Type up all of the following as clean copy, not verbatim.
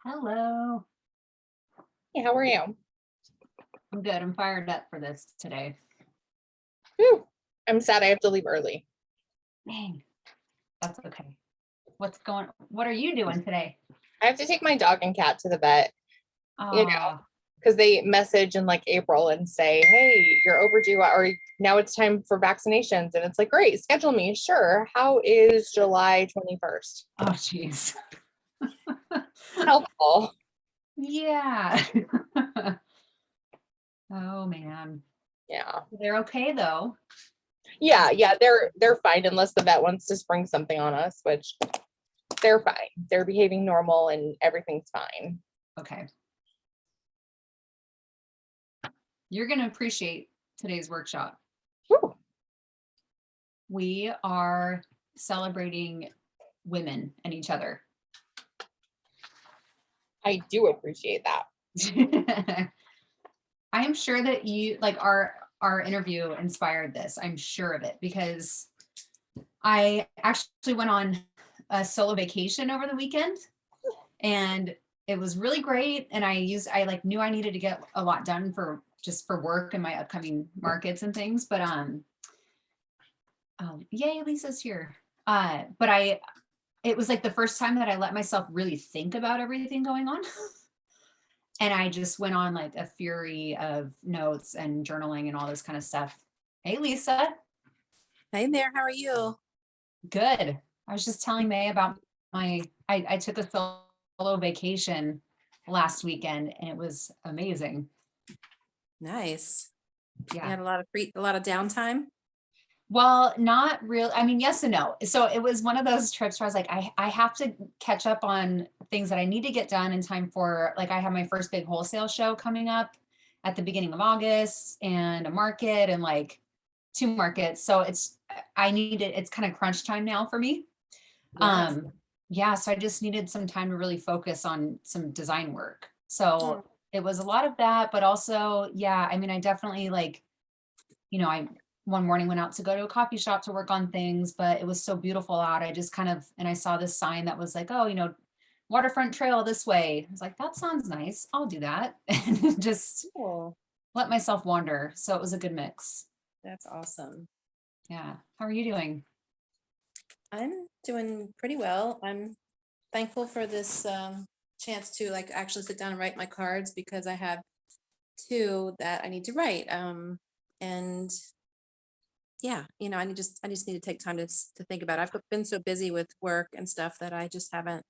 Hello. Hey, how are you? I'm good. I'm fired up for this today. Whew. I'm sad I have to leave early. Dang, that's okay. What are you doing today? I have to take my dog and cat to the vet, you know, Oh, because they message in like April and say, hey, you're overdue, or now it's time for vaccinations. And it's like, great, schedule me. Sure. How is July 21st? oh, jeez. Helpful. Yeah. Oh man. Yeah. They're okay though. Yeah, they're fine unless the vet wants to spring something on us, which they're fine. They're behaving normal and everything's fine. Okay. You're gonna appreciate today's workshop. Whew. We are celebrating women and each other. I do appreciate that. I am sure that you like our interview inspired this. I'm sure of it because I actually went on a solo vacation over the weekend and it was really great. And I like knew I needed to get a lot done for just for work and my upcoming markets and things. But yay, Lisa's here. But it was like the first time that I let myself really think about everything going on. And I just went on like a fury of notes and journaling and all this kind of stuff. Hey, Lisa. Hey there, how are you? Good. I was just telling May about I took a solo vacation last weekend and it was amazing. Nice. You Yeah. had a lot of downtime. Well, not real. I mean, yes and no. So it was one of those trips where I was like, I have to catch up on things that I need to get done in time for, like, I have my first big wholesale show coming up at the beginning of August and a market and like 2 markets. So it's kind of crunch time now for me. Yes. Yeah, so I just needed some time to really focus on some design work. So Oh, it was a lot of that, but also, yeah, I mean, I definitely like, I one morning went out to go to a coffee shop to work on things, but it was so beautiful out. I just kind of, and I saw this sign that was like, oh, waterfront trail this way. I was like, that sounds nice. I'll do that. And just cool. let myself wander. So it was a good mix. That's awesome. Yeah. How are you doing? I'm doing pretty well. I'm thankful for this chance to like actually sit down and write my cards because I have two that I need to write. And yeah, I just need to take time to think about it. I've been so busy with work and stuff that I just haven't,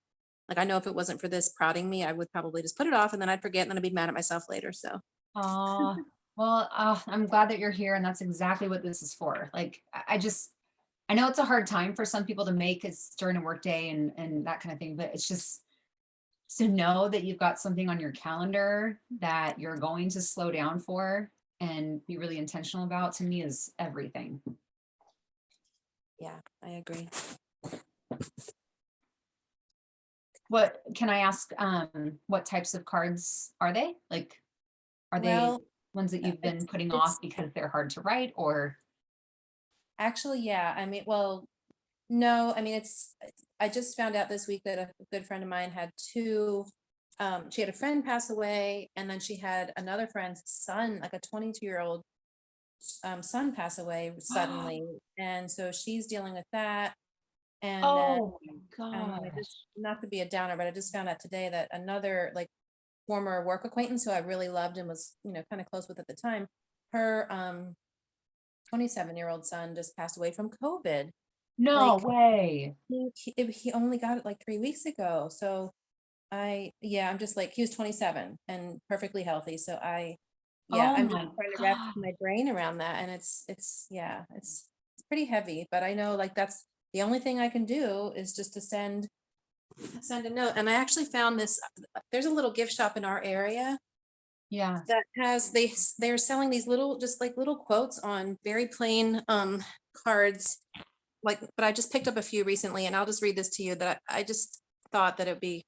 like, I know if it wasn't for this prodding me, I would probably just put it off and then I'd forget and then I'd be mad at myself later. So Oh, well, I'm glad that you're here, and that's exactly what this is for. Like, I know it's a hard time for some people to make it's during a work day and that kind of thing, but it's just to know that you've got something on your calendar that you're going to slow down for and be really intentional about, to me, is everything. yeah, I agree. What can I ask? What types of cards are they? Like, are they Well, ones that you've been putting it's off because they're hard to write, or? actually, yeah. I mean, well, no, I mean, I just found out this week that a good friend of mine had two, she had a friend pass away, and then she had another friend's son, like a 22-year-old son pass away suddenly. And so she's dealing with that. And then, Oh my I just, gosh. not to be a downer, but I just found out today that another like former work acquaintance who I really loved and was, kind of close with at the time, her 27-year-old son just passed away from COVID. No Like way. he only got it like 3 weeks ago. So yeah, I'm just like, he was 27 and perfectly healthy. So yeah, Oh I'm just my trying to wrap God. my brain around that. And yeah, it's pretty heavy, but I know like that's the only thing I can do is just to send a note. And I actually found this, there's a little gift shop in our area Yeah. that has, they're selling these little, just like little quotes on very plain cards, like, but I just picked up a few recently and I'll just read this to you that I just thought that it'd be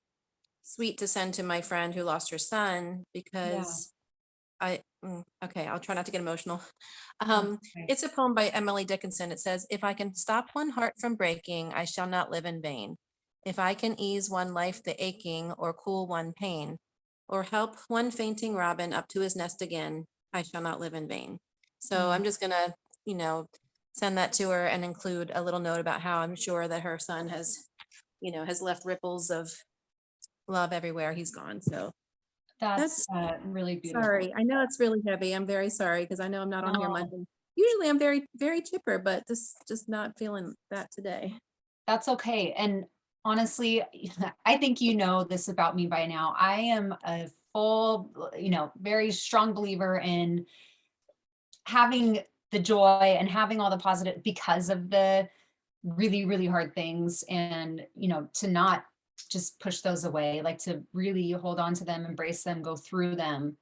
sweet to send to my friend who lost her son Yeah. because okay, I'll try not to get emotional. Okay. It's a poem by Emily Dickinson. It says, if I can stop one heart from breaking, I shall not live in vain. If I can ease one life the aching or cool one pain, or help one fainting robin up to his nest again, I shall not live in vain. So I'm just gonna, you know, send that to her and include a little note about how I'm sure that her son has, has left ripples of love everywhere he's gone. So That's that's really beautiful. sorry. I know it's really heavy. I'm very sorry because I know I'm not on here No. Monday. Usually I'm very, very chipper, but just not feeling that today. That's okay. And honestly, I think you know this about me by now. I am a full, very strong believer in having the joy and having all the positive because of the really, really hard things, and, to not just push those away, like to really hold on to them, embrace them, go through them.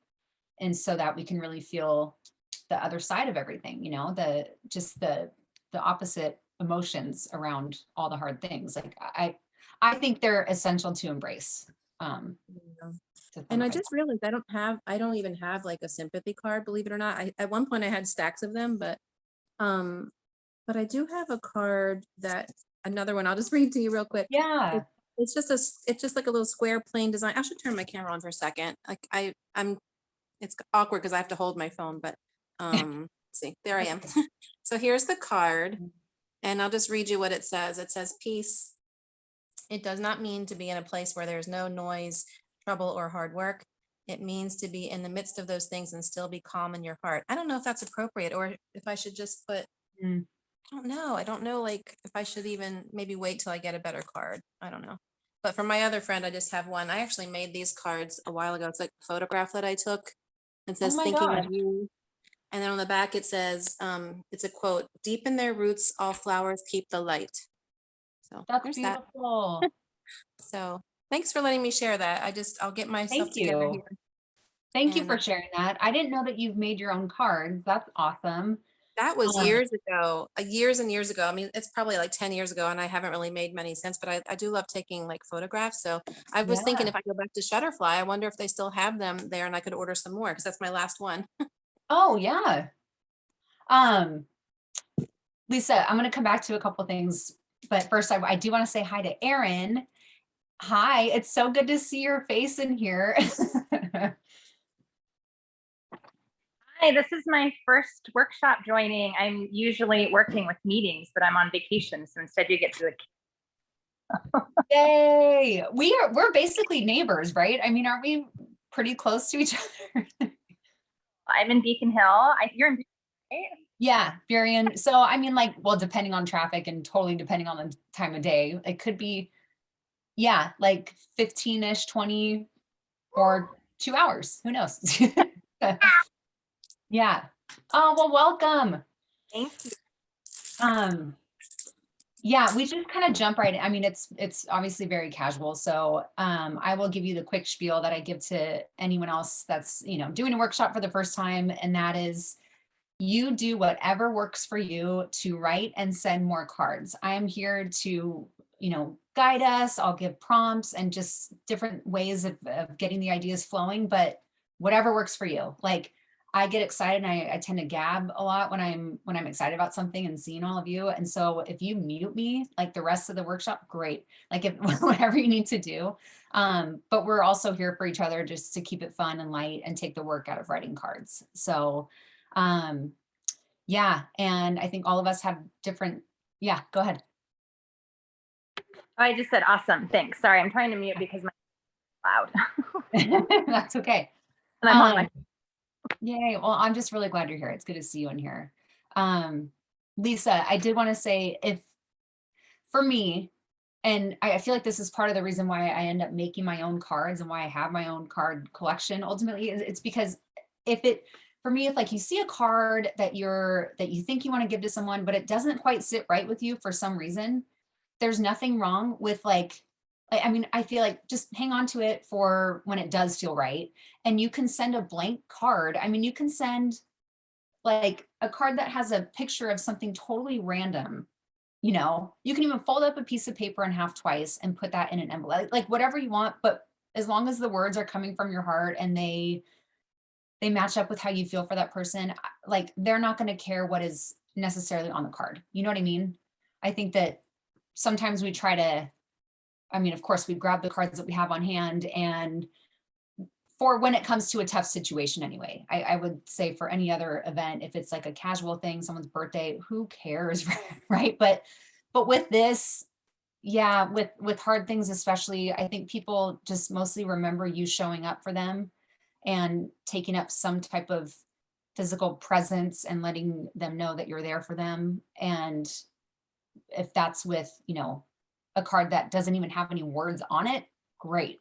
And so that we can really feel the other side of everything, the opposite emotions around all the hard things. Like I think they're essential to embrace. Yeah. To And I celebrate. just realized I don't even have like a sympathy card, believe it or not. At one point I had stacks of them, um, but I do have a card another one, I'll just read to you real quick. Yeah. It's just like a little square plain design. I should turn my camera on for a second. Like it's awkward because I have to hold my phone, but let's see, there I am. So here's the card, and I'll just read you what it says. It says, peace. It does not mean to be in a place where there's no noise, trouble, or hard work. It means to be in the midst of those things and still be calm in your heart. I don't know if that's appropriate or if I should just put, Mm. I don't know. I don't know, like, if I should even maybe wait till I get a better card. I don't know. But for my other friend, I just have one. I actually made these cards a while ago. It's like a photograph that I took. It Oh says, my thinking gosh. of you. And then on the back, it says, it's a quote, deep in their roots, all flowers keep the light. So That's there's that. beautiful. So thanks for letting me share that. I'll get myself Thank together you. here. Thank you And for sharing that. I didn't know that you've made your own cards. That's awesome. that was Um, years ago, years and years ago. I mean, it's probably like 10 years ago and I haven't really made many since, but I do love taking like photographs. So I was thinking Yeah. if I go back to Shutterfly, I wonder if they still have them there and I could order some more because that's my last one. Oh yeah. Um, Lisa, I'm going to come back to a couple things, but first I do want to say hi to Erin. Hi, it's so good to see your face in here. Hi, this is my first workshop joining. I'm usually working with meetings, but I'm on vacation, so instead you get to the. Yay. We're basically neighbors, right? I mean, aren't we pretty close to each other? I'm in Beacon Hill. You're in Beacon, right? Yeah, Burien. So I mean, like, well, depending on traffic and totally depending on the time of day, it could be, yeah, like 15-ish, 20 or 2 hours. Who knows? Yeah. Oh, well, welcome. Thank you. Yeah, we just kind of jump right in. I mean, it's obviously very casual. So I will give you the quick spiel that I give to anyone else that's, doing a workshop for the first time. And that is, you do whatever works for you to write and send more cards. I am here to, guide us. I'll give prompts and just different ways of getting the ideas flowing, but whatever works for you. Like, I get excited and I tend to gab a lot when I'm excited about something and seeing all of you. And so if you mute me like the rest of the workshop, great. Like if whatever you need to do. But we're also here for each other just to keep it fun and light and take the work out of writing cards. So yeah, and I think all of us have different, yeah, go ahead. I just said awesome. Thanks. Sorry, I'm trying to mute because my loud. That's okay. And I'm on my. Yay. Well, I'm just really glad you're here. It's good to see you in here. Lisa, I did want to say, if for me, and I feel like this is part of the reason why I end up making my own cards and why I have my own card collection ultimately, it's because for me, if like you see a card that you think you want to give to someone, but it doesn't quite sit right with you for some reason, there's nothing wrong with I mean, I feel like just hang on to it for when it does feel right. And you can send a blank card. I mean, you can send like a card that has a picture of something totally random. You can even fold up a piece of paper in half twice and put that in an envelope, like whatever you want. But as long as the words are coming from your heart and they match up with how you feel for that person, like they're not going to care what is necessarily on the card. You know what I mean? I think that sometimes we try to I mean, of course, we grab the cards that we have on hand, and for when it comes to a tough situation anyway. I would say for any other event, if it's like a casual thing, someone's birthday, who cares, right? But with this, yeah, with hard things especially, I think people just mostly remember you showing up for them and taking up some type of physical presence and letting them know that you're there for them. And if that's with, you know, a card that doesn't even have any words on it, great.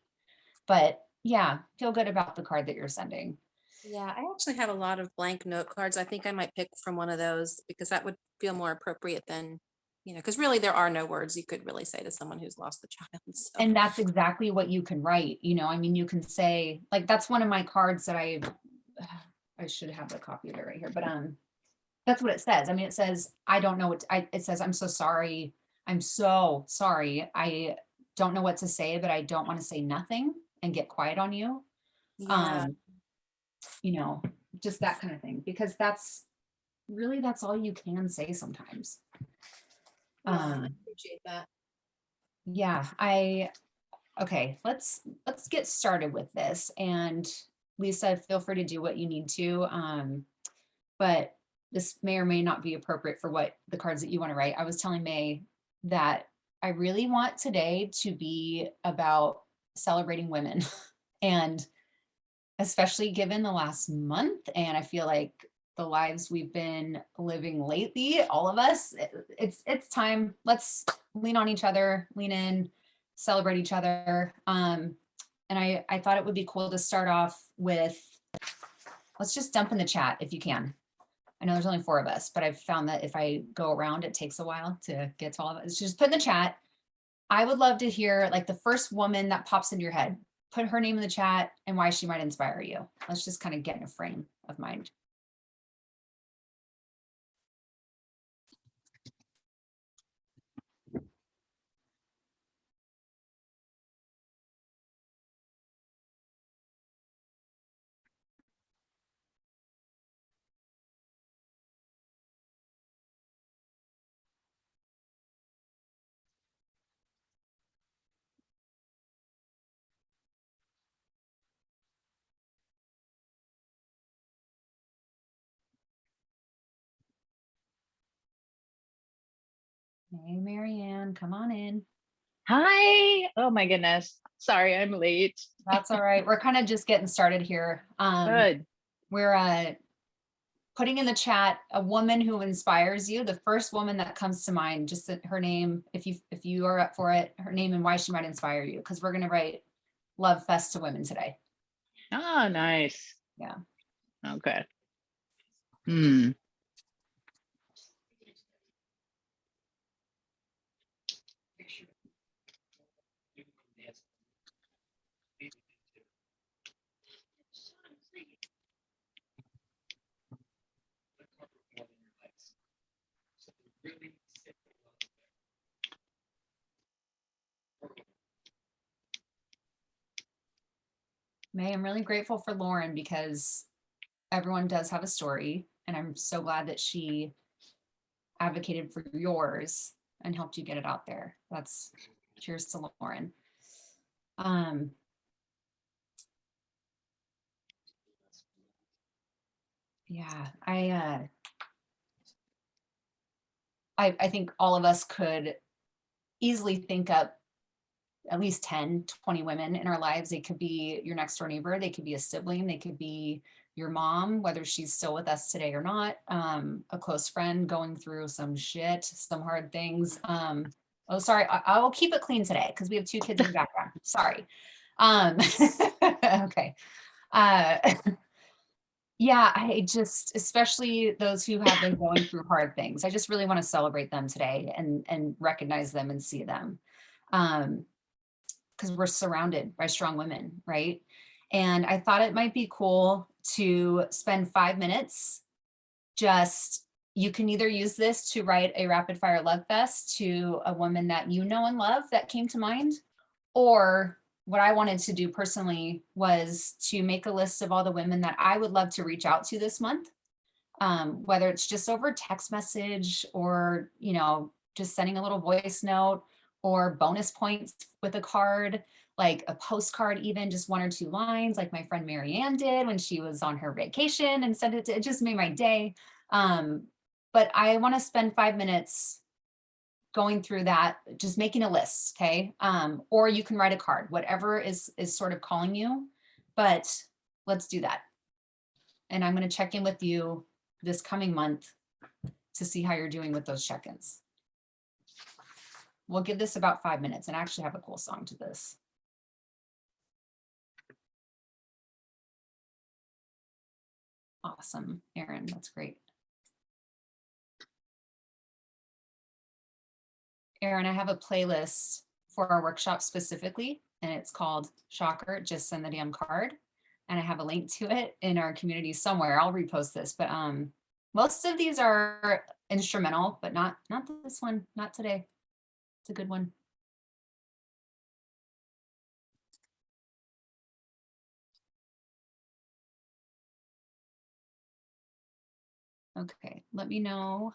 But yeah, feel good about the card that you're sending. Yeah, I actually have a lot of blank note cards. I think I might pick from one of those because that would feel more appropriate than, you know, because really there are no words you could really say to someone who's lost a child. So. And that's exactly what you can write. You know, I mean, you can say, like, that's one of my cards that I should have a copy of it right here, but that's what it says. I mean, it says, I don't know what, it says, I'm so sorry. I'm so sorry. I don't know what to say, but I don't want to say nothing and get quiet on you. Yeah. You know, just that kind of thing, because that's all you can say sometimes. Yeah, I appreciate that. Yeah, okay, let's get started with this. And Lisa, feel free to do what you need to. But this may or may not be appropriate for what the cards that you want to write. I was telling May that I really want today to be about celebrating women and especially given the last month. And I feel like the lives we've been living lately, all of us, it's time. Let's lean on each other, lean in, celebrate each other. And I thought it would be cool to start off with, let's just dump in the chat if you can. I know there's only 4 of us, but I've found that if I go around, it takes a while to get to all of us. Just put in the chat. I would love to hear like the first woman that pops into your head. Put her name in the chat and why she might inspire you. Let's just kind of get in a frame of mind. Hey, Marianne, come on in. Hi. Oh my goodness. Sorry, I'm late. That's all right. We're kind of just getting started here. Good. We're putting in the chat a woman who inspires you. The first woman that comes to mind, just her name, if you are up for it, her name and why she might inspire you, because we're going to write Love Fest to women today. Oh, nice. Yeah. Okay. May, I'm really grateful for Lauren because everyone does have a story, and I'm so glad that she advocated for yours and helped you get it out there. That's cheers to Lauren. Yeah, I think all of us could easily think up at least 10, 20 women in our lives. They could be your next door neighbor. They could be a sibling. They could be your mom, whether she's still with us today or not. A close friend going through some shit, some hard things. Oh, sorry. I will keep it clean today because we have 2 kids in the background. Sorry. Okay. Yeah, I just, especially those who have been going through hard things, I just really want to celebrate them today and recognize them and see them. Because we're surrounded by strong women, right? And I thought it might be cool to spend 5 minutes. Just, you can either use this to write a rapid fire love fest to a woman that you know and love that came to mind, or what I wanted to do personally was to make a list of all the women that I would love to reach out to this month, whether it's just over text message or, you know, just sending a little voice note, or bonus points with a card, like a postcard, even just 1 or 2 lines, like my friend Marianne did when she was on her vacation and sent it to, it just made my day. But I want to spend 5 minutes going through that, just making a list, okay? Or you can write a card, whatever is sort of calling you, but let's do that. And I'm going to check in with you this coming month to see how you're doing with those check-ins. We'll give this about 5 minutes and I actually have a cool song to this. Awesome, Erin, that's great. Erin, I have a playlist for our workshop specifically, and it's called Shocker, Just Send the Damn Card. And I have a link to it in our community somewhere. I'll repost this, but most of these are instrumental, but not this one, not today. It's a good one. Okay, let me know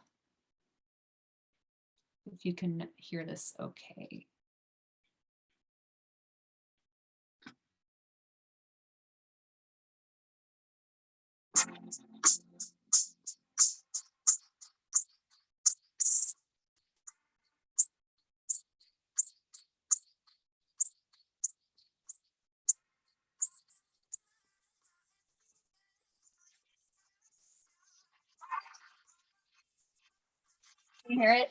if you can hear this okay. Can you hear it?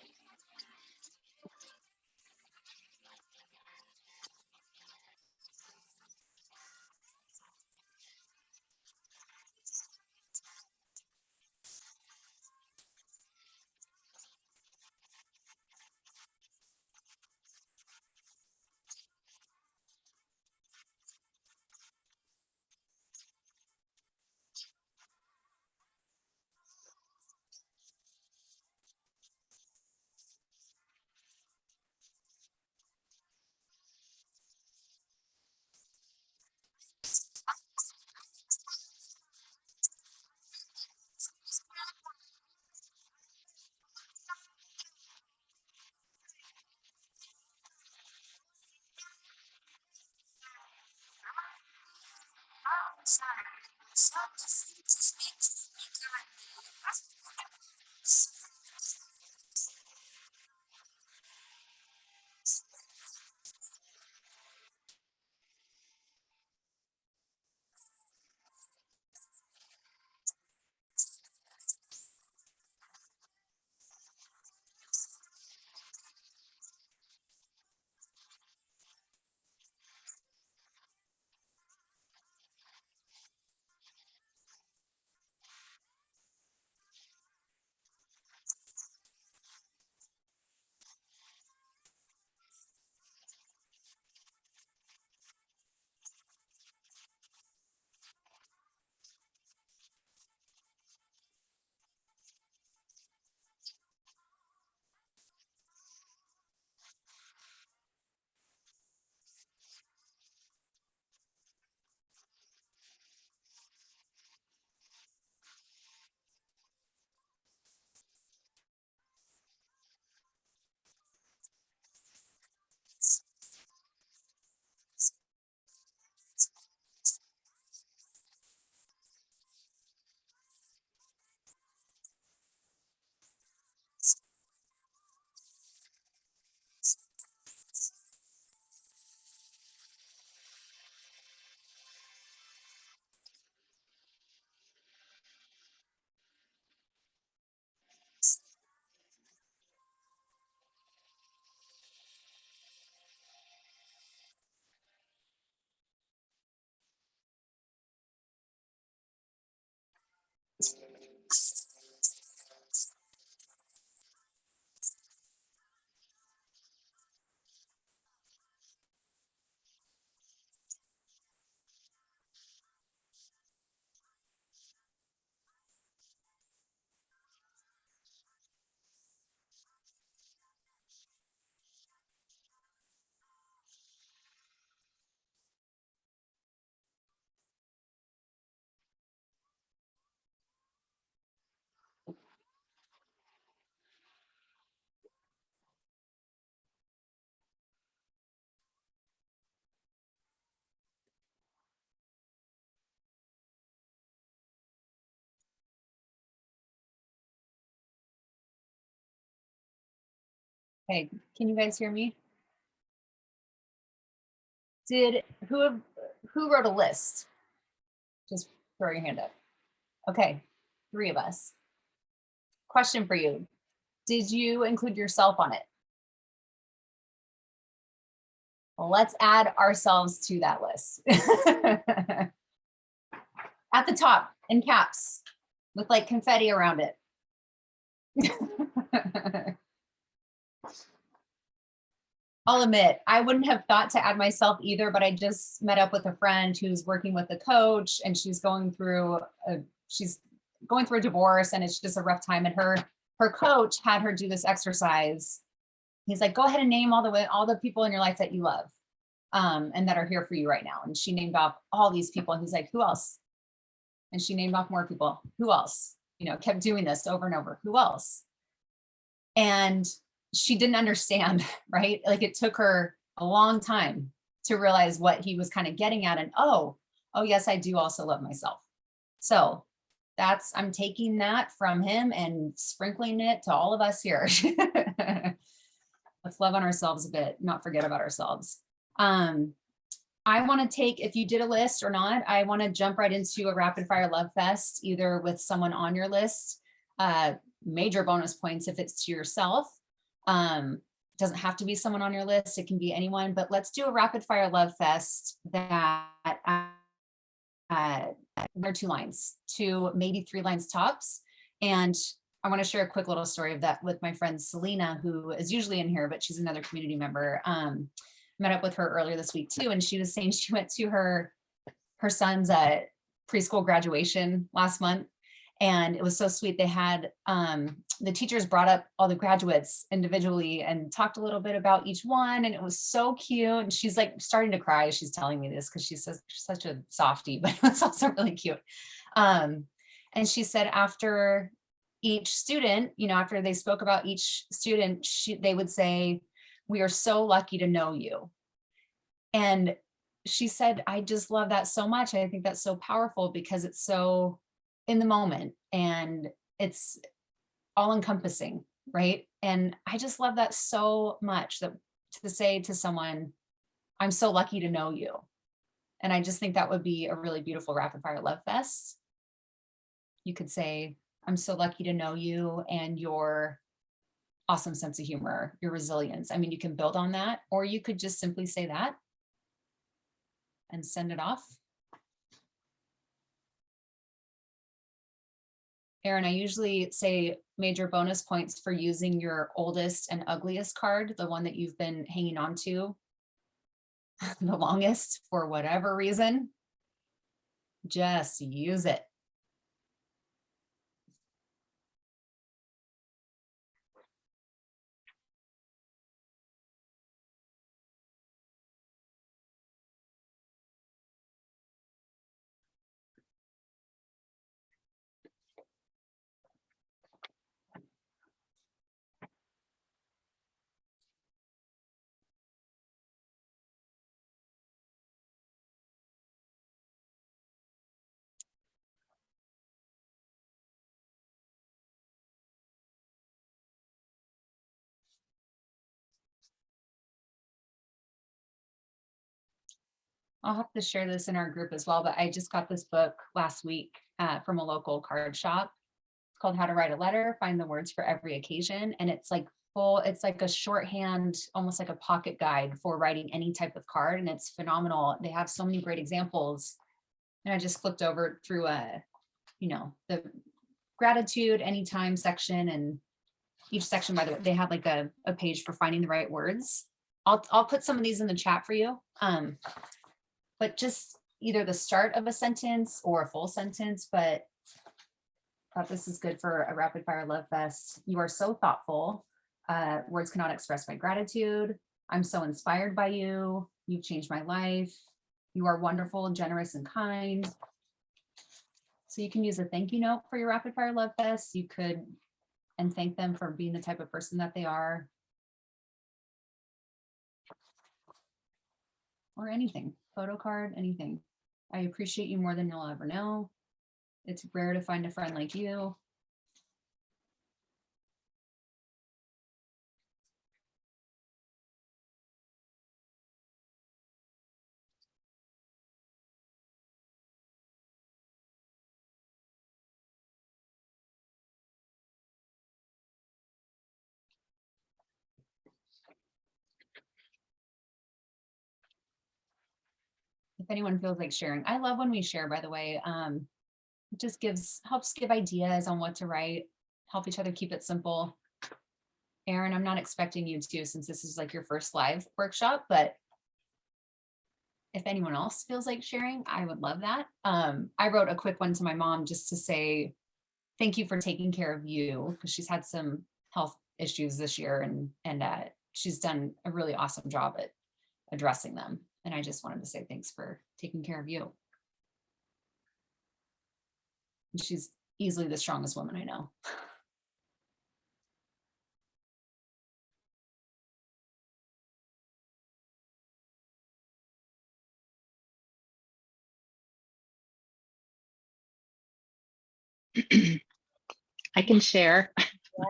Okay, can you guys hear me? Who wrote a list? Just throw your hand up. Okay, 3 of us. Question for you. Did you include yourself on it? Well, let's add ourselves to that list. At the top, in caps, with like confetti around it. I'll admit, I wouldn't have thought to add myself either, but I just met up with a friend who's working with a coach, and she's going through a divorce, and it's just a rough time. And her coach had her do this exercise. He's like, go ahead and name all the people in your life that you love, and that are here for you right now. And she named off all these people, and he's like, who else? And she named off more people. Who else? You know, kept doing this over and over. Who else? And she didn't understand, right? Like it took her a long time to realize what he was kind of getting at. And oh, yes, I do also love myself. So I'm taking that from him and sprinkling it to all of us here. Let's love on ourselves a bit, not forget about ourselves. I want to take, if you did a list or not, I want to jump right into a rapid fire love fest, either with someone on your list, major bonus points if it's to yourself. Doesn't have to be someone on your list. It can be anyone, but let's do a rapid fire love fest that there are 2 lines, 2, maybe 3 lines tops. And I want to share a quick little story of that with my friend Selena, who is usually in here, but she's another community member. Met up with her earlier this week too. And she was saying she went to her son's preschool graduation last month. And it was so sweet. They had, the teachers brought up all the graduates individually and talked a little bit about each one. And it was so cute. And she's like starting to cry as she's telling me this, because she's such a softie, but it's also really cute. And she said after each student, you know, after they spoke about each student, they would say, we are so lucky to know you. And she said, I just love that so much. I think that's so powerful because it's so in the moment and it's all encompassing, right? And I just love that so much, that to say to someone, I'm so lucky to know you. And I just think that would be a really beautiful rapid fire love fest. You could say, I'm so lucky to know you and your awesome sense of humor, your resilience. I mean, you can build on that, or you could just simply say that and send it off. Erin, I usually say major bonus points for using your oldest and ugliest card, the one that you've been hanging on to the longest for whatever reason. Just use it. I'll have to share this in our group as well, but I just got this book last week from a local card shop. It's called How to Write a Letter, Find the Words for Every Occasion. And it's like it's like a shorthand, almost like a pocket guide for writing any type of card. And it's phenomenal. They have so many great examples. And I just flipped over through the gratitude anytime section, and each section, by the way, they had like a page for finding the right words. I'll put some of these in the chat for you. But just either the start of a sentence or a full sentence, but I thought this is good for a rapid fire love fest. You are so thoughtful. Words cannot express my gratitude. I'm so inspired by you. You've changed my life. You are wonderful, generous, and kind. So you can use a thank you note for your rapid fire love fest. You could, and thank them for being the type of person that they are. Or anything, photo card, anything. I appreciate you more than you'll ever know. It's rare to find a friend like you. if anyone feels like sharing, I love when we share, by the way. It just helps give ideas on what to write, help each other keep it simple. Erin, I'm not expecting you to, since this is like your first live workshop, but if anyone else feels like sharing, I would love that. I wrote a quick one to my mom just to say, thank you for taking care of you, because she's had some health issues this year, and she's done a really awesome job at addressing them. And I just wanted to say thanks for taking care of you. And she's easily the strongest woman I know. I can share.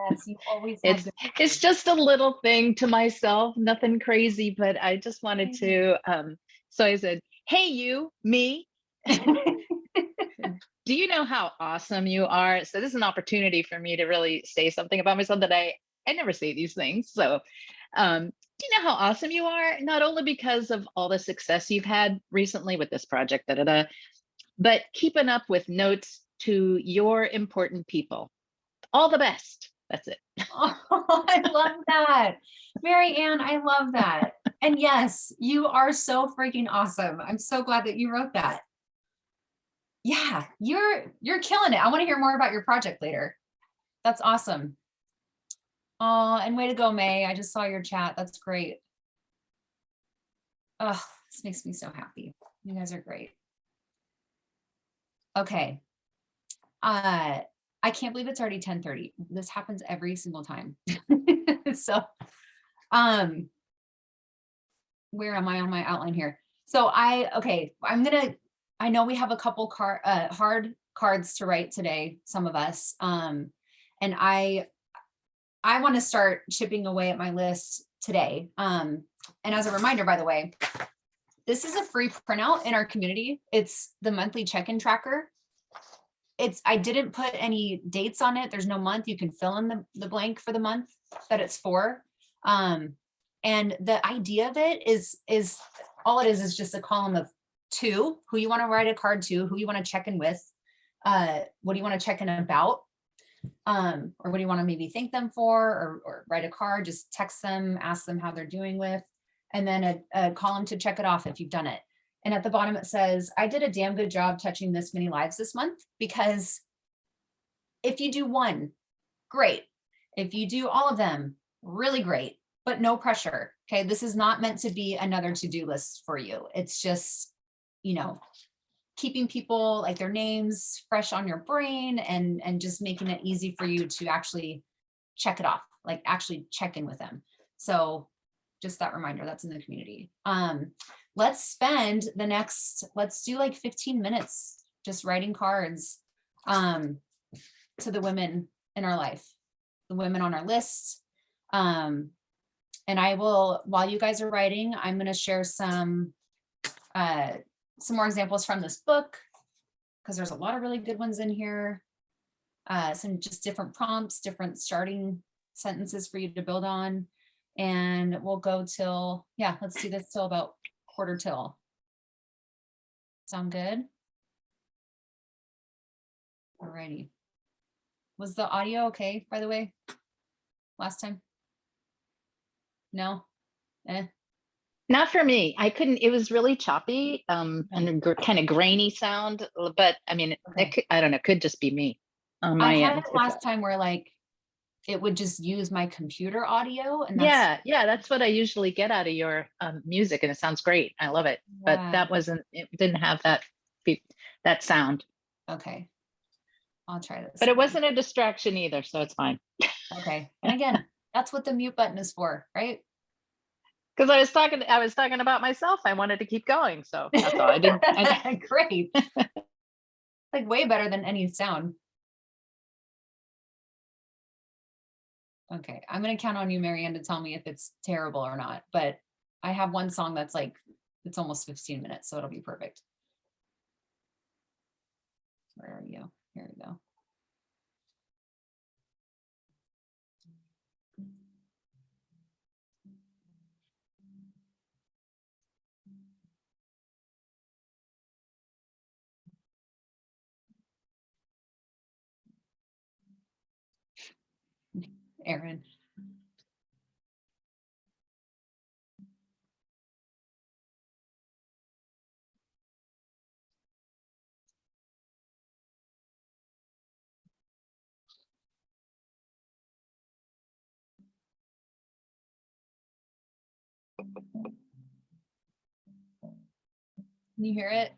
Yes, you always have It's good it's just a little thing to myself, nothing crazy, but I just wanted to so I said, hey you, me, do you know how awesome you are? So this is an opportunity for me to really say something about myself that I never say these things. So do you know how awesome you are? Not only because of all the success you've had recently with this project, but keeping up with notes to your important people. All the best. That's it. Oh, I love that. Mary Ann, I love that. And yes, you are so freaking awesome. I'm so glad that you wrote that. Yeah, you're killing it. I want to hear more about your project later. That's awesome. Oh, and way to go, May. I just saw your chat. That's great. Oh, this makes me so happy. You guys are great. Okay. I can't believe it's already 10:30. This happens every single time. So, where am I on my outline here? So okay, I know we have a couple hard cards to write today, some of us. And I want to start chipping away at my list today. And as a reminder, by the way, this is a free printout in our community. It's the monthly check-in tracker. I didn't put any dates on it. There's no month. You can fill in the blank for the month that it's for. And the idea of it is all it is just a column of 2, who you want to write a card to, who you want to check in with, what do you want to check in about, or what do you want to maybe thank them for, or write a card, just text them, ask them how they're doing with, and then a column to check it off if you've done it. And at the bottom it says, I did a damn good job touching this many lives this month, because if you do one, great. If you do all of them, really great, but no pressure. Okay, this is not meant to be another to-do list for you. It's just, keeping people, like, their names fresh on your brain, and just making it easy for you to actually check it off, like actually check in with them. So just that reminder, that's in the community. Let's do like 15 minutes just writing cards to the women in our life, the women on our list. And I will, while you guys are writing, I'm going to share some more examples from this book, because there's a lot of really good ones in here. Some just different prompts, different starting sentences for you to build on. And we'll go till, let's do this till about 1:45. Sound good? Alrighty. Was the audio okay, by the way, last time? No? Not for me. I couldn't, it was really choppy and kind of grainy sound, but I mean, Okay. I don't know, it could just be me on I my had end. it last time where like it would just use my computer audio, and Yeah, that's what I usually get out of your music, and it sounds great. I love it. But that it didn't have that sound. Okay. I'll try this. But it wasn't a distraction either, so it's fine. Okay. And again, that's what the mute button is for, right? Because I was talking about myself. I wanted to keep going, so that's all. I didn't. Great. Like way better than any sound. Okay, I'm gonna count on you, Marianne, to tell me if it's terrible or not. But I have one song that's like, it's almost 15 minutes, so it'll be perfect. Where are you? Here we go. Erin. Can you hear it?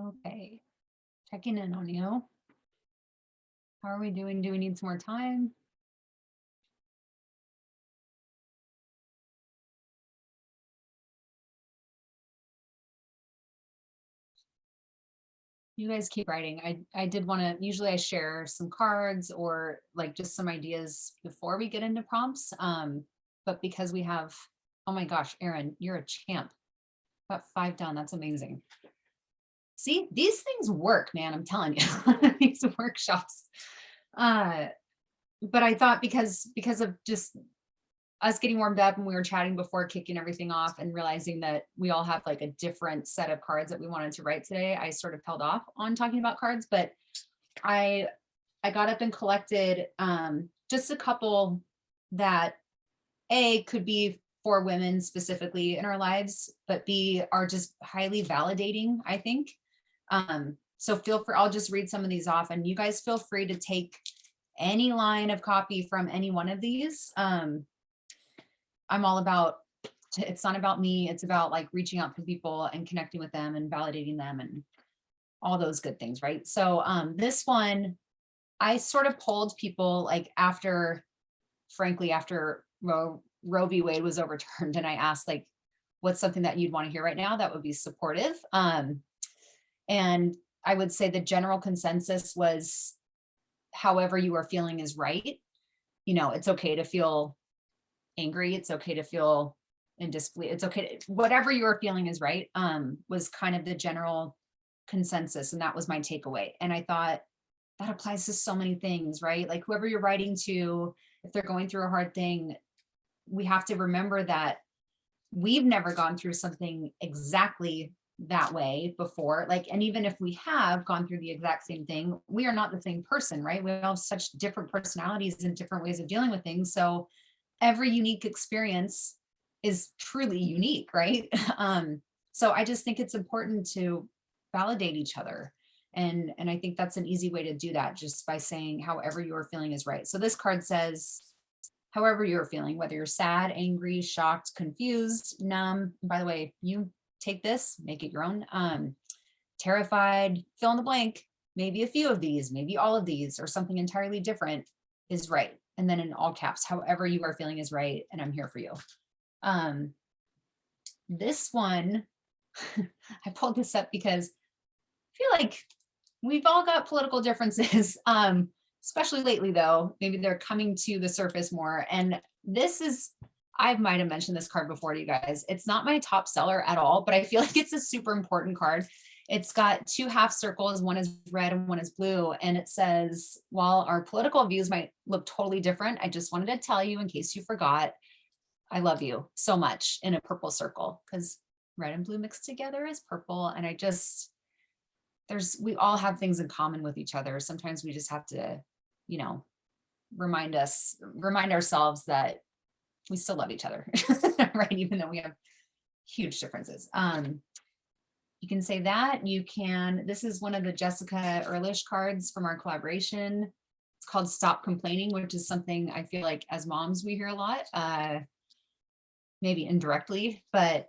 Okay. Checking in on you. How are we doing? Do we need some more time? You guys keep writing. I did want to, usually I share some cards or like just some ideas before we get into prompts. But because we have, oh my gosh, Erin, you're a champ. Got 5 done. That's amazing. See, these things work, man. I'm telling you, these workshops. But I thought because of just us getting warmed up and we were chatting before kicking everything off and realizing that we all have like a different set of cards that we wanted to write today, I sort of held off on talking about cards, but I got up and collected just a couple that A, could be for women specifically in our lives, but B, are just highly validating, I think. So feel free, I'll just read some of these off and you guys feel free to take any line of copy from any one of these. I'm all about, it's not about me, it's about like reaching out to people and connecting with them and validating them and all those good things, right? So this one, I sort of polled people like after, frankly, after Roe v. Wade was overturned, and I asked like, what's something that you'd want to hear right now that would be supportive? And I would say the general consensus was, however you are feeling is right. You know, it's okay to feel angry. It's okay to feel in disbelief. It's okay to, whatever you are feeling is right, was kind of the general consensus. And that was my takeaway. And I thought that applies to so many things, right? Like whoever you're writing to, if they're going through a hard thing, we have to remember that we've never gone through something exactly that way before. Like, and even if we have gone through the exact same thing, we are not the same person, right? We all have such different personalities and different ways of dealing with things. So every unique experience is truly unique, right? So I just think it's important to validate each other. And I think that's an easy way to do that, just by saying however you're feeling is right. So this card says, however you're feeling, whether you're sad, angry, shocked, confused, numb. By the way, you take this, make it your own. Terrified, fill in the blank, maybe a few of these, maybe all of these, or something entirely different is right. And then in all caps, however you are feeling is right, and I'm here for you. This one, I pulled this up because I feel like we've all got political differences, especially lately though, maybe they're coming to the surface more. And this is, I might have mentioned this card before to you guys. It's not my top seller at all, but I feel like it's a super important card. It's got 2 half circles, one is red and one is blue. And it says, while our political views might look totally different, I just wanted to tell you in case you forgot, I love you so much, in a purple circle, because red and blue mixed together is purple. And I just, we all have things in common with each other. Sometimes we just have to, you know, remind ourselves that we still love each other, right? Even though we have huge differences. You can say that. You can, this is one of the Jessica Ehrlich cards from our collaboration. It's called Stop Complaining, which is something I feel like as moms we hear a lot, maybe indirectly, but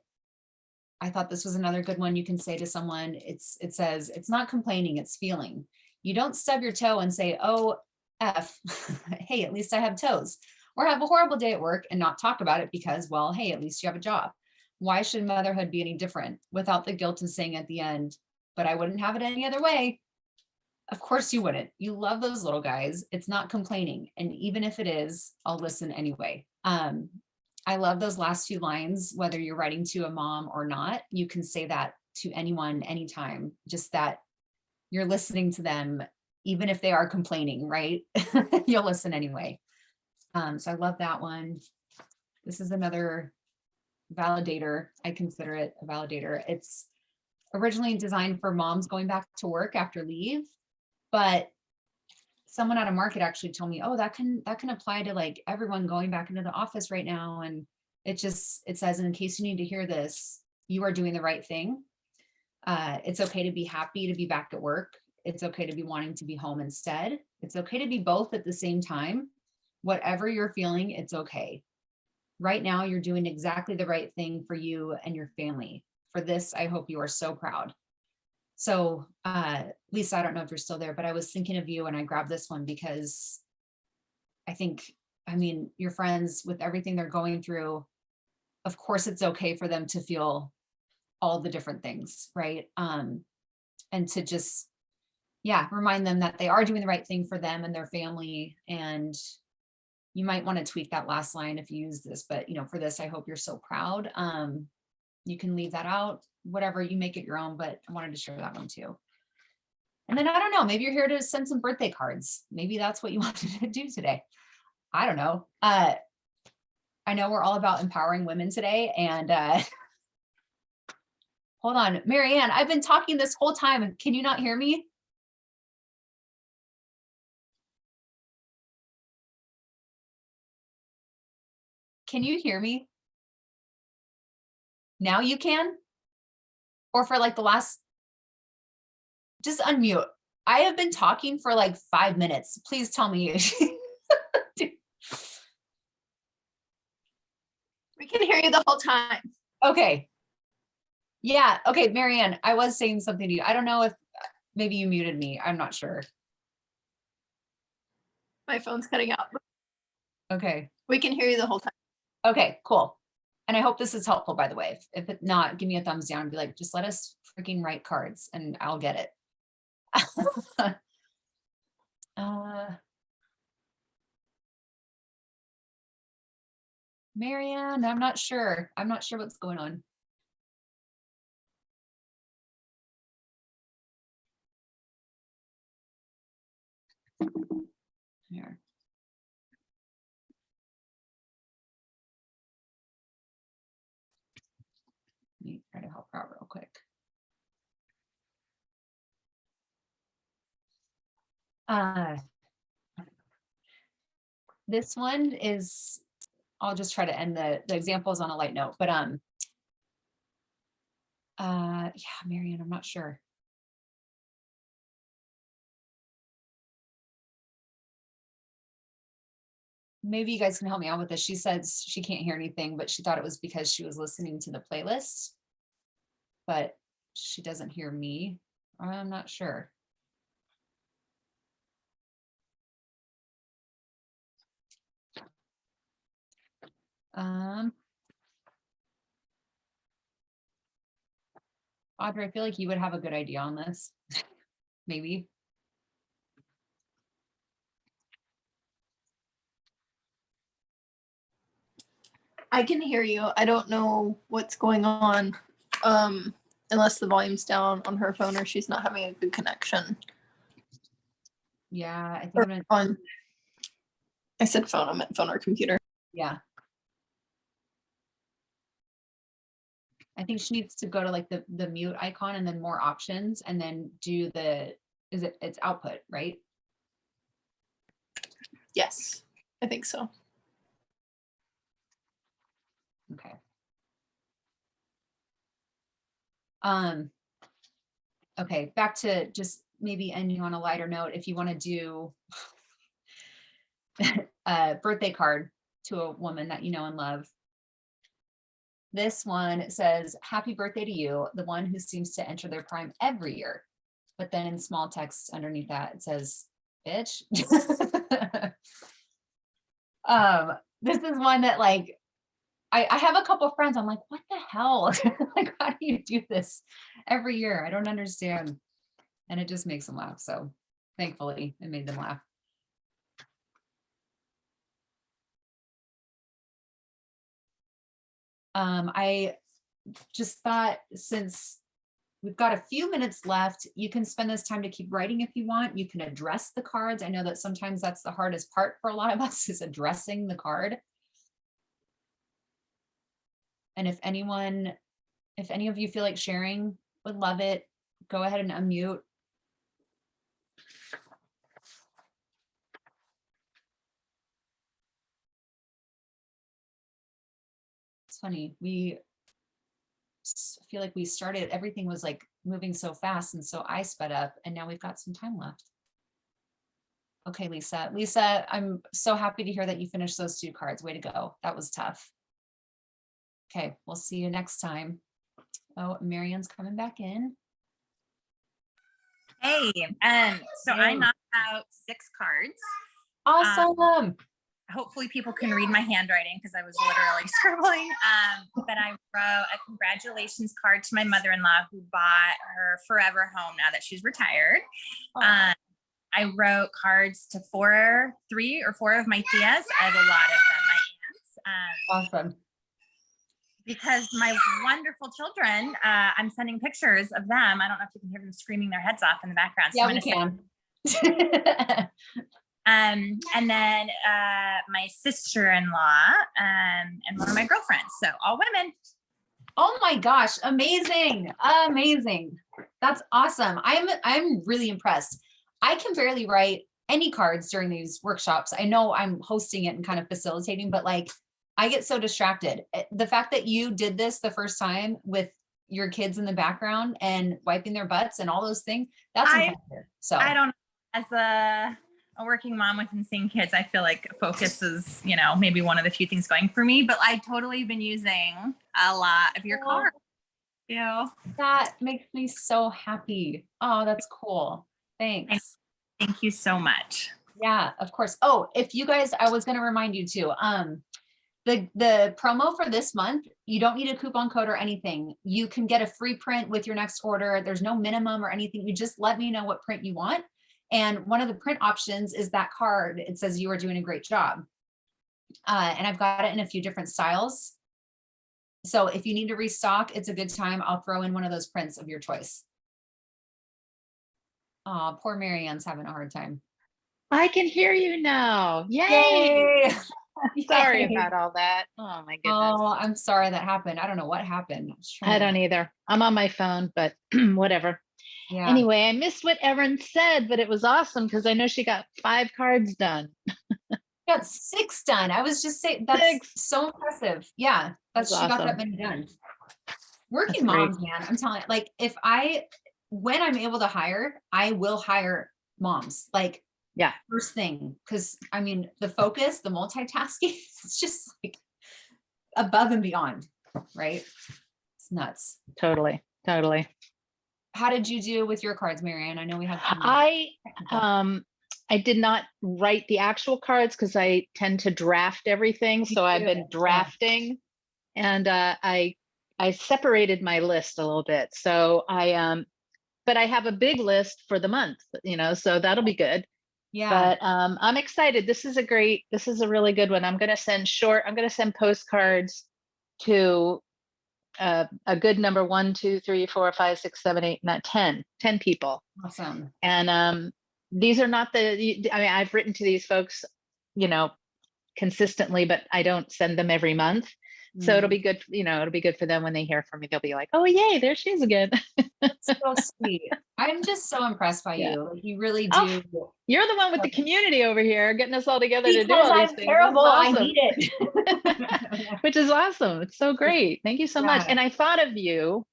I thought this was another good one you can say to someone. It says, it's not complaining, it's feeling. You don't stub your toe and say, oh, F, hey, at least I have toes. Or have a horrible day at work and not talk about it because, well, hey, at least you have a job. Why should motherhood be any different, without the guilt of saying at the end, but I wouldn't have it any other way? Of course you wouldn't. You love those little guys. It's not complaining. And even if it is, I'll listen anyway. I love those last 2 lines, whether you're writing to a mom or not, you can say that to anyone, anytime, just that you're listening to them, even if they are complaining, right? You'll listen anyway. So I love that one. This is another validator. I consider it a validator. It's originally designed for moms going back to work after leave, but someone at a market actually told me, oh, that can apply to like everyone going back into the office right now. And it says, in case you need to hear this, you are doing the right thing. It's okay to be happy to be back at work. It's okay to be wanting to be home instead. It's okay to be both at the same time. Whatever you're feeling, it's okay. Right now, you're doing exactly the right thing for you and your family. For this, I hope you are so proud. So Lisa, I don't know if you're still there, but I was thinking of you and I grabbed this one because I think, I mean, your friends with everything they're going through, of course it's okay for them to feel all the different things, right? And to just, yeah, remind them that they are doing the right thing for them and their family. And you might want to tweak that last line if you use this, but you know, for this, I hope you're so proud. You can leave that out, whatever, you make it your own, but I wanted to share that one too. And then I don't know, maybe you're here to send some birthday cards. Maybe that's what you wanted to do today. I don't know. I know we're all about empowering women today, and hold on, Marianne, I've been talking this whole time. Can you not hear me? Can you hear me? Now you can? Or for like the last, just unmute. I have been talking for like 5 minutes. Please tell me. We can hear you the whole time. Okay. Yeah. Okay, Marianne, I was saying something to you. I don't know if maybe you muted me. I'm not sure. My phone's cutting out. Okay. We can hear you the whole time. Okay, cool. And I hope this is helpful, by the way. If it's not, give me a thumbs down and be like, just let us freaking write cards and I'll get it. Marianne, I'm not sure. I'm not sure what's going on. Here. Let me try to help her out real quick. This one is, I'll just try to end the examples on a light note, but yeah, Marianne, I'm not sure. Maybe you guys can help me out with this. She says she can't hear anything, but she thought it was because she was listening to the playlist, but she doesn't hear me. I'm not sure. Audrey, I feel like you would have a good idea on this. Maybe. I can hear you. I don't know what's going on. Unless the volume's down on her phone or she's not having a good connection. Yeah, I think Or I'm gonna, on. I said phone, I meant phone or computer. yeah. I think she needs to go to like the mute icon and then more options and then do the, it's output, right? Yes, I think so. Okay. Okay, back to just maybe ending on a lighter note. If you want to do a birthday card to a woman that you know and love. This one says, happy birthday to you, the one who seems to enter their prime every year. But then in small text underneath that, it says, bitch. This is one that like, I have a couple friends, I'm like, what the hell? Like, how do you do this every year? I don't understand. And it just makes them laugh. So thankfully it made them laugh. I just thought since we've got a few minutes left, you can spend this time to keep writing if you want. You can address the cards. I know that sometimes that's the hardest part for a lot of us is addressing the card. And if any of you feel like sharing, would love it. Go ahead and unmute. It's funny, we feel like we started, everything was like moving so fast and so I sped up and now we've got some time left. Okay, Lisa. Lisa, I'm so happy to hear that you finished those 2 cards. Way to go. That was tough. Okay, we'll see you next time. Oh, Marianne's coming back in. Hey, so I Hey. knocked out 6 cards. Awesome. Hopefully people can read my handwriting because I was literally scribbling. But I wrote a congratulations card to my mother-in-law who bought her forever home now that she's retired. Aw. I wrote cards to 3 or 4 of my tias. I have a lot of them, my aunts. Awesome. Because my wonderful children, I'm sending pictures of them. I don't know if you can hear them screaming their heads off in the background. So Yeah, I'm we gonna can. and then my sister-in-law and one of my girlfriends. So all women. Oh my gosh, amazing. Amazing. That's awesome. I'm really impressed. I can barely write any cards during these workshops. I know I'm hosting it and kind of facilitating, but like I get so distracted. The fact that you did this the first time with your kids in the background and wiping their butts and all those things, that's impressive. So I don't, as a working mom with insane kids, I feel like focus is, maybe one of the few things going for me, but I totally been using a lot of your cards. That makes me so happy. Oh, that's cool. Thanks. Thank you so much. Yeah, of course. Oh, if you guys, I was going to remind you too, the promo for this month, you don't need a coupon code or anything. You can get a free print with your next order. There's no minimum or anything. You just let me know what print you want. And one of the print options is that card. It says you are doing a great job. And I've got it in a few different styles. So if you need to restock, it's a good time. I'll throw in one of those prints of your choice. Oh, poor Marianne's having a hard time. I can hear you now. Yay! Yay! Sorry Yay. about all that. Oh my goodness. Oh, I'm sorry that happened. I don't know what happened. I don't either. I'm on my phone, but whatever. Yeah. Anyway, I missed what Erin said, but it was awesome because I know she got 5 cards done. Got 6 done. I was just saying that's 6. so impressive. Yeah, That's she got that awesome. many done. Working That's great. moms, man. I'm telling you, like when I'm able to hire, I will hire moms. Like Yeah. first thing, because I mean the focus, the multitasking, it's just like above and beyond, right? It's nuts. Totally. How did you do with your cards, Marianne? I know we have. I did not write the actual cards because I tend to draft everything. So I've been drafting, and I separated my list a little bit. So but I have a big list for the month, so that'll be good. Yeah. But I'm excited. This is a really good one. I'm going to send postcards to a good number 1, 2, 3, 4, 5, 6, 7, 8, 9, 10 people. Awesome. And these are not I've written to these folks, consistently, but I don't send them every month. So it'll be good, it'll be good for them when they hear from me. They'll be like, oh, yay, there she is again. That's so sweet. I'm just so impressed by Yeah. you. Like, you really Oh, do. You're the one with the community over here getting us all together to do Because all these I'm things. terrible. I Awesome. need it. Which is awesome. It's so great. Thank you so much. Yeah. And I thought of you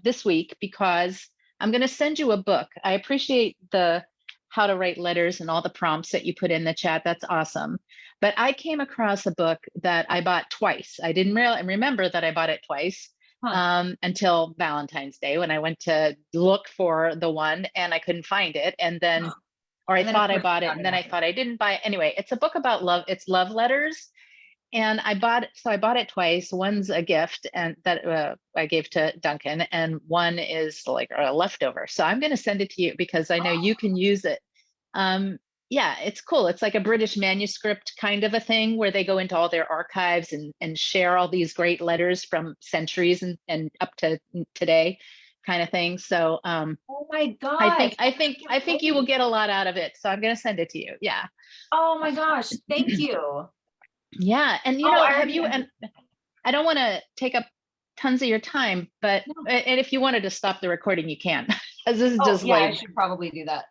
this week because I'm going to send you a book. I appreciate the how to write letters and all the prompts that you put in the chat. That's awesome. But I came across a book that I bought twice. I didn't really remember that I bought it twice until Valentine's Day when I went to look for the one and I couldn't find it. And then, or I thought I bought it and then I thought I didn't buy it. Anyway, it's a book about love. It's love letters. And I bought it twice. One's a gift and that I gave to Duncan, and one is like a leftover. So I'm going to send it to you because I know you can use it. Yeah, it's cool. It's like a British manuscript kind of a thing where they go into all their archives and share all these great letters from centuries and up to today kind of thing. So oh my God. I think you will get a lot out of it. So I'm going to send it to you. Yeah. Oh my gosh. Thank you. Yeah. And and I don't want to take up tons of your time, but and if you wanted to stop the recording, you can. This is just I should probably do that.